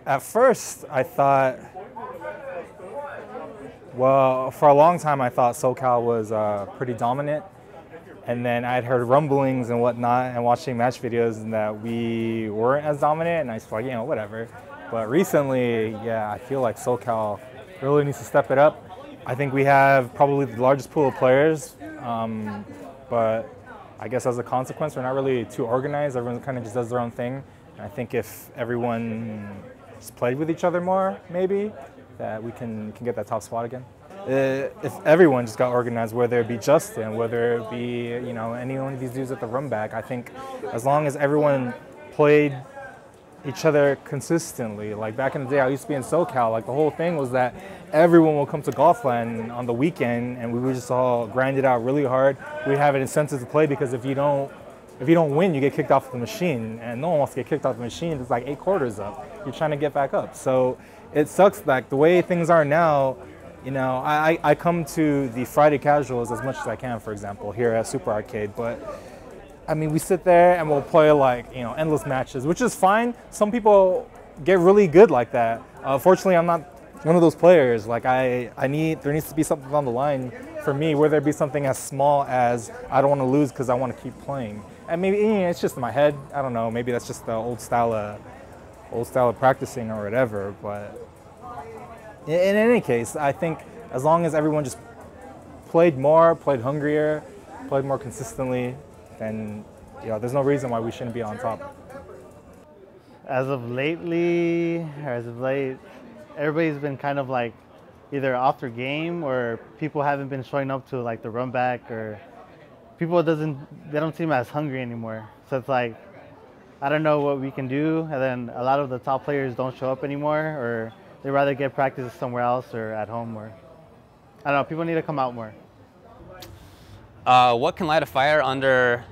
At first, I thought, well, for a long time, I thought SoCal was pretty dominant. And then I'd heard rumblings and whatnot and watching match videos and that we weren't as dominant. And I was like, you know, whatever. But recently, yeah, I feel like SoCal really needs to step it up. I think we have probably the largest pool of players. But I guess as a consequence, we're not really too organized. Everyone kind of just does their own thing. And I think if everyone just played with each other more, maybe, that we can get that top spot again. If everyone just got organized, whether it be Justin, whether it be, you know, any one of these dudes at the run back, I think as long as everyone played each other consistently. Like back in the day, I used to be in SoCal, like the whole thing was that everyone will come to Golfland on the weekend and we would just all grind it out really hard. We have an incentive to play because if you don't win, you get kicked off the machine, and no one wants to get kicked off the machine. It's like 8 quarters up. You're trying to get back up. So it sucks, like the way things are now. You know, I come to the Friday casuals as much as I can, for example, here at Super Arcade, but I mean, we sit there and we'll play like, you know, endless matches, which is fine. Some people get really good like that. Fortunately, I'm not one of those players. Like there needs to be something on the line for me, whether it be something as small as I don't want to lose because I want to keep playing. And maybe, you know, it's just in my head. I don't know. Maybe that's just the old style of practicing or whatever. But in any case, I think as long as everyone just played more, played hungrier, played more consistently, then, you know, there's no reason why we shouldn't be on top. As of late, everybody's been kind of like either off their game or people haven't been showing up to like the run back, or people they don't seem as hungry anymore. So it's like, I don't know what we can do. And then a lot of the top players don't show up anymore, or they rather get practice somewhere else or at home, or I don't know, people need to come out more. What can light a fire under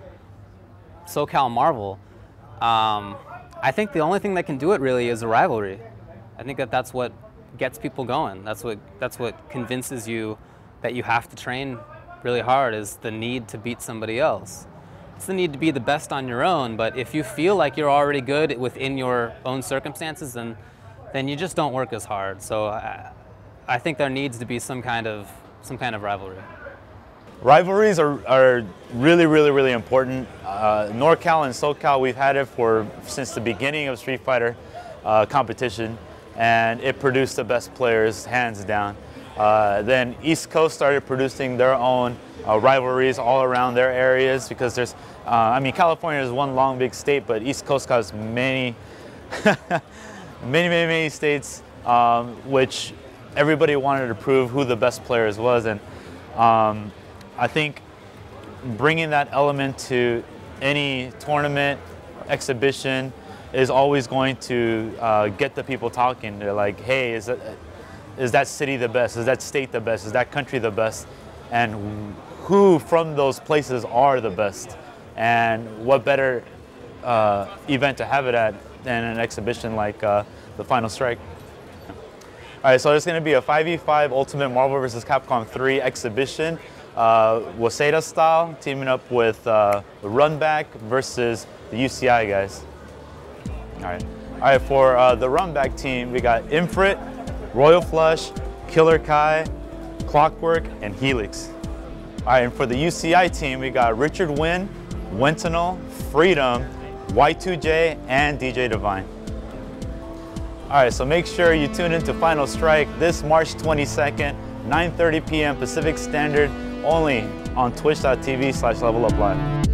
SoCal Marvel? I think the only thing that can do it really is a rivalry. I think that's what gets people going. That's what convinces you that you have to train really hard, is the need to beat somebody else. It's the need to be the best on your own, but if you feel like you're already good within your own circumstances, then you just don't work as hard. So I think there needs to be some kind of rivalry. Rivalries are really, really, really important. NorCal and SoCal, we've had it since the beginning of Street Fighter competition, and it produced the best players, hands down. Then East Coast started producing their own rivalries all around their areas, because there's, I mean, California is one long big state, but East Coast has many, many states, which everybody wanted to prove who the best players was. And I think bringing that element to any tournament, exhibition, is always going to get the people talking. They're like, hey, is that city the best? Is that state the best? Is that country the best? And who from those places are the best? And what better event to have it at than an exhibition like the Final Strike? All right, so there's going to be a 5v5 Ultimate Marvel vs. Capcom 3 exhibition. Waseda style, teaming up with Runback versus the UCI guys. All right, for the Runback team, we got Infrit, Royal Flush, Killer Kai, Clockw0rk, and Helix. All right, and for the UCI team, we got Richard Wynn, Wentinel, Freedom, Y2J, and DJ Divine. All right, so make sure you tune into Final Strike this March 22nd, 9:30 p.m. Pacific Standard, only on twitch.tv/leveluplive.